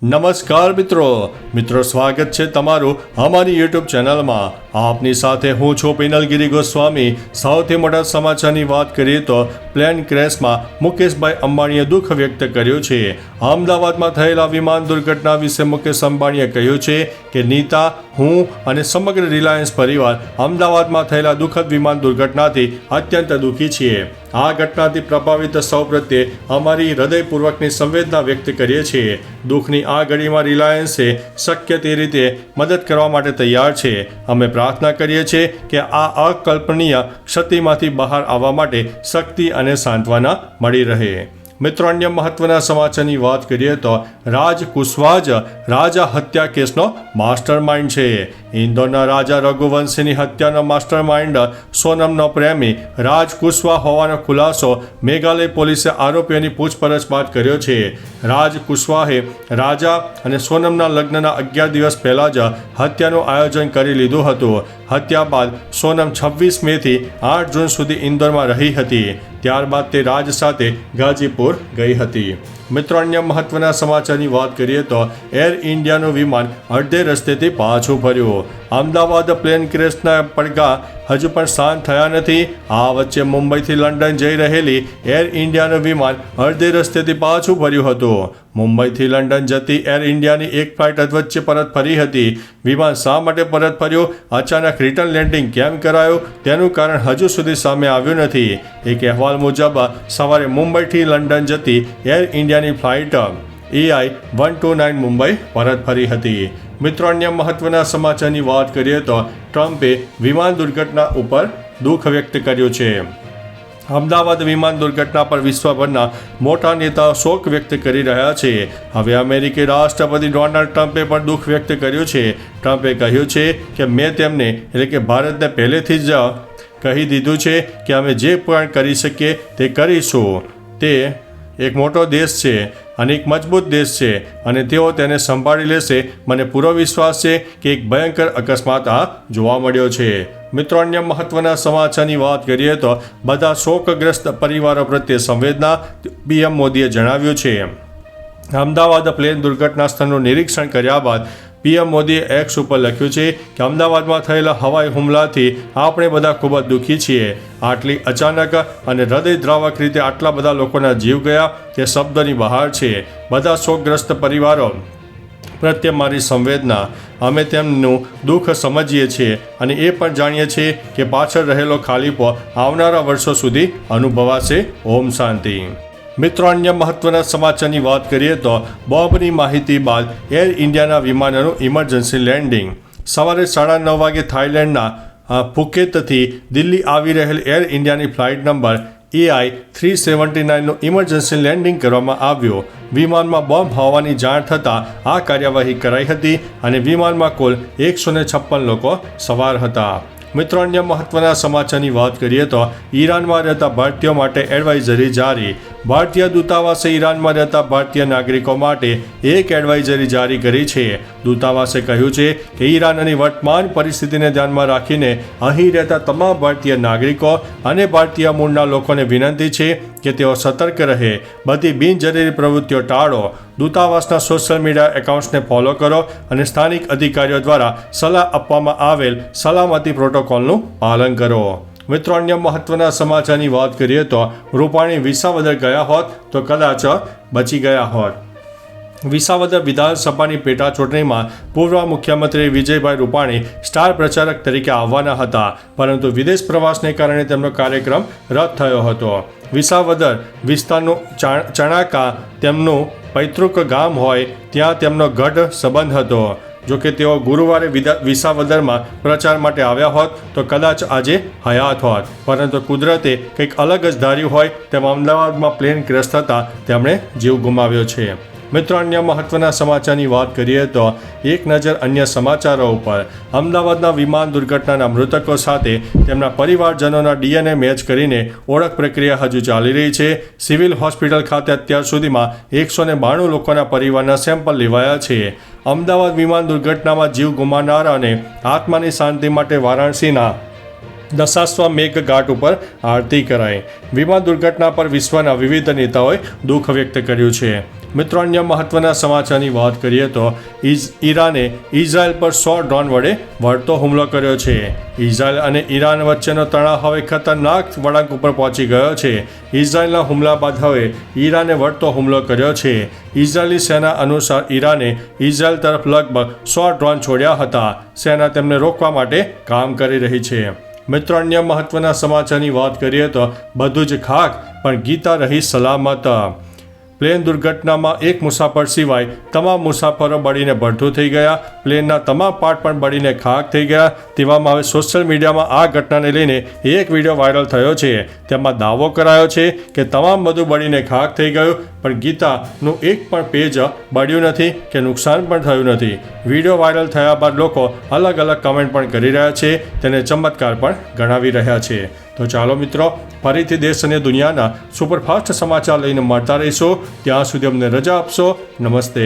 નમસ્કાર મિત્રો સ્વાગત છે તમારું અમારી યુટ્યુબ ચેનલમાં। આપની સાથે હું છું પિનલગીરી ગોસ્વામી। સૌથી મોટા સમાચારની વાત કરીએ તો પ્લેન ક્રેશમાં મુકેશભાઈ અંબાણીએ દુઃખ વ્યક્ત કર્યું છે। અમદાવાદમાં થયેલા વિમાન દુર્ઘટના વિશે મુકેશ અંબાણીએ કહ્યું છે કે નીતા, હું અને સમગ્ર રિલાયન્સ પરિવાર અમદાવાદમાં થયેલા દુઃખદ વિમાન દુર્ઘટનાથી અત્યંત દુઃખી છીએ। આ ઘટનાથી પ્રભાવિત સૌ પ્રત્યે અમારી હૃદયપૂર્વકની સંવેદના વ્યક્ત કરીએ છીએ। દુઃખની આ ઘડીમાં રિલાયન્સે શક્ય તે રીતે મદદ કરવા માટે તૈયાર છે। અમે પ્રાર્થના કરીએ છીએ કે આ અકલ્પનીય ક્ષતિમાંથી બહાર આવવા માટે શક્તિ અને સાંત્વના મળી રહે। મિત્રો, અન્ય મહત્વના સમાચારની વાત કરીએ તો રાજ કુશવાહ જ રાજા હત્યા કેસનો માસ્ટર માઇન્ડ છે। ઇન્દોરના રાજા રઘુવંશીની હત્યાનો માસ્ટર માઇન્ડ સોનમનો પ્રેમી રાજ કુશવાહ હોવાનો ખુલાસો મેઘાલય પોલીસે આરોપીઓની પૂછપરછ બાદ કર્યો છે। રાજ કુશવાહે રાજા અને સોનમના લગ્નના 11 દિવસ પહેલાં જ હત્યાનું આયોજન કરી લીધું હતું। હત્યા બાદ સોનમ 26 મેથી 8 જૂન સુધી ઇન્દોરમાં રહી હતી। ત્યારબાદ તે રાજ સાથે ગાજીપુર ગઈ હતી। મિત્રો, અન્ય મહત્વના સમાચારની વાત કરીએ તો એર ઇન્ડિયાનું વિમાન અડધે રસ્તેથી પાછું ફર્યું। અમદાવાદ પ્લેન ક્રેશના પડઘા હજુ પણ શાંત થયા નથી। આ વચ્ચે મુંબઈથી લંડન જઈ રહેલી એર ઇન્ડિયાનું વિમાન અડધે રસ્તેથી પાછું ફર્યું હતું। મુંબઈથી લંડન જતી એર ઇન્ડિયાની એક ફ્લાઇટ અધવચ્ચે પરત ફરી હતી। વિમાન શા માટે પરત ફર્યું, અચાનક રિટર્ન લેન્ડિંગ કેમ કરાયું, તેનું કારણ હજુ સુધી સામે આવ્યું નથી। એક અહેવાલ મુજબ સવારે મુંબઈથી લંડન જતી એર ઇન્ડિયાની ફ્લાઇટ EI-129 મુંબઈ પરત ફરી હતી। મિત્રો, અન્ય મહત્વના સમાચારની વાત કરીએ તો ટ્રમ્પે વિમાન દુર્ઘટના ઉપર દુઃખ વ્યક્ત કર્યું છે। અમદાવાદ વિમાન દુર્ઘટના પર વિશ્વભરના મોટા નેતાઓ શોક વ્યક્ત કરી રહ્યા છે। હવે અમેરિકી રાષ્ટ્રપતિ ડોનાલ્ડ ટ્રમ્પે પણ દુઃખ વ્યક્ત કર્યું છે। ટ્રમ્પે કહ્યું છે કે મેં તેમને એટલે કે ભારતને પહેલેથી જ કહી દીધું છે કે અમે જે પણ કરી શકીએ તે કરીશું। તે એક મોટો દેશ છે અને એક મજબૂત દેશ છે અને તેઓ તેને સંભાળી લેશે। મને પૂરો વિશ્વાસ છે કે એક ભયંકર અકસ્માત આ જોવા મળ્યો છે। મિત્રો, અન્ય મહત્વના સમાચારની વાત કરીએ તો બધા શોકગ્રસ્ત પરિવારો પ્રત્યે સંવેદના પીએમ મોદીએ જણાવ્યું છે। અમદાવાદ પ્લેન દુર્ઘટના સ્થળનું નિરીક્ષણ કર્યા બાદ પીએમ મોદીએ એક્સ ઉપર લખ્યું છે કે અમદાવાદમાં થયેલા હવાઈ હુમલાથી આપણે બધા ખૂબ જ દુઃખી છીએ। આટલી અચાનક અને હૃદયદ્રાવક રીતે આટલા બધા લોકોના જીવ ગયા તે શબ્દોની બહાર છે। બધા શોકગ્રસ્ત પરિવારો પ્રત્યે મારી સંવેદના। અમે તેમનું દુઃખ સમજીએ છીએ અને એ પણ જાણીએ છીએ કે પાછળ રહેલો ખાલીપો આવનારા વર્ષો સુધી અનુભવાશે। ઓમ શાંતિ। મિત્રો, અન્ય મહત્વના સમાચારની વાત કરીએ તો બોમ્બની માહિતી બાદ એર ઇન્ડિયાના વિમાનનું ઇમરજન્સી લેન્ડિંગ। સવારે 9:30 વાગે થાઇલેન્ડના ફુકેતથી દિલ્હી આવી રહેલ એર ઇન્ડિયાની ફ્લાઇટ નંબર EI-379નું ઇમરજન્સી લેન્ડિંગ કરવામાં આવ્યું। વિમાનમાં બોમ્બ હોવાની જાણ થતાં આ કાર્યવાહી કરાઈ હતી અને વિમાનમાં કુલ 156 લોકો સવાર હતા। મિત્રો, અન્ય મહત્વના સમાચારની વાત કરીએ તો ઈરાનમાં રહેતા ભારતીયો માટે એડવાઇઝરી જારી। ભારતીય દૂતાવાસે ઈરાનમાં રહેતા ભારતીય નાગરિકો માટે એક એડવાઇઝરી જારી કરી છે। દૂતાવાસે કહ્યું છે કે ઈરાનની વર્તમાન પરિસ્થિતિને ધ્યાનમાં રાખીને અહીં રહેતા તમામ ભારતીય નાગરિકો અને ભારતીય મૂળના લોકોને વિનંતી છે કે તેઓ સતર્ક રહે, બધી બિનજરૂરી પ્રવૃત્તિઓ ટાળો, દૂતાવાસના સોશિયલ મીડિયા એકાઉન્ટ્સને ફોલો કરો અને સ્થાનિક અધિકારીઓ દ્વારા સલાહ આપવામાં આવેલ સલામતી પ્રોટોકોલનું પાલન કરો। મિત્રો, અન્ય મહત્વના સમાચારની વાત કરીએ તો રૂપાણી વિસાવદર ગયા હોત તો કદાચ બચી ગયા હોત। વિસાવદર વિધાનસભાની પેટા ચૂંટણીમાં પૂર્વ મુખ્યમંત્રી વિજયભાઈ રૂપાણી સ્ટાર પ્રચારક તરીકે આવવાના હતા, પરંતુ વિદેશ પ્રવાસને કારણે તેમનો કાર્યક્રમ રદ થયો હતો। વિસાવદર વિસ્તારનું ચણાકા તેમનું પૈતૃક ગામ હોય ત્યાં તેમનો ગઢ સંબંધ હતો। જોકે તેઓ ગુરુવારે વિસાવદરમાં પ્રચાર માટે આવ્યા હોત તો કદાચ આજે હયાત હોત, પરંતુ કુદરતે કંઈક અલગ જ ધાર્યું હોય તેમ અમદાવાદમાં પ્લેન ક્રેશ થતાં તેમણે જીવ ગુમાવ્યો છે। મિત્રો, અન્ય મહત્વના સમાચારની વાત કરીએ તો એક નજર અન્ય સમાચારો ઉપર। અમદાવાદના વિમાન દુર્ઘટનાના મૃતકો સાથે તેમના પરિવારજનોના DNA મેચ કરીને ઓળખ પ્રક્રિયા હજુ ચાલી રહી છે। સિવિલ હોસ્પિટલ ખાતે અત્યાર સુધીમાં 192 લોકોના પરિવારના સેમ્પલ લેવાયા છે। અમદાવાદ વિમાન દુર્ઘટનામાં જીવ ગુમાવનારા અને આત્માની શાંતિ માટે વારાણસીના દશાશ્વમેઘ ઘાટ ઉપર આરતી કરાઈ। વિમાન દુર્ઘટના પર વિશ્વના વિવિધ નેતાઓએ દુઃખ વ્યક્ત કર્યું છે। મિત્રો અન્ય મહત્વના સમાચારની વાત કરીએ તો ઈરાને ઇઝરાયલ પર 100 ડ્રોન વડે વળતો હુમલો કર્યો છે. ઇઝરાયલ અને ઈરાન વચ્ચેનો તણાવ હવે ખતરનાક વળાંક ઉપર પહોંચી ગયો છે. ઇઝરાયલના હુમલા બાદ હવે ઈરાને વળતો હુમલો કર્યો છે. ઇઝરાયલી સેના અનુસાર ઈરાને ઇઝરાયલ તરફ લગભગ 100 ડ્રોન છોડ્યા હતા. સેના તેમને રોકવા માટે કામ કરી રહી છે. મિત્રો અન્ય મહત્વના સમાચારની વાત કરીએ તો બધું જ ખાક પણ ગીતા રહી સલામત. પ્લેન દુર્ઘટનામાં એક મુસાફર સિવાય તમામ મુસાફરો બળીને ભડથું થઈ ગયા. પ્લેનના તમામ પાર્ટ પણ બળીને ખાક થઈ ગયા. તેવામાં હવે સોશિયલ મીડિયામાં આ ઘટનાને લઈને એક વિડીયો વાયરલ થયો છે. તેમાં દાવો કરાયો છે કે તમામ બધું બળીને ખાક થઈ ગયું, પણ ગીતાનું એક પણ પેજ બળ્યું નથી કે નુકસાન પણ થયું નથી. વિડીયો વાયરલ થયા બાદ લોકો અલગ અલગ કમેન્ટ પણ કરી રહ્યા છે. તેને ચમત્કાર પણ ગણાવી રહ્યા છે. તો ચાલો મિત્રો, ફરીથી દેશ અને દુનિયાના સુપરફાસ્ટ સમાચાર લઈને મળતા રહીશું. ત્યાં સુધી અમને રજા આપશો. નમસ્તે.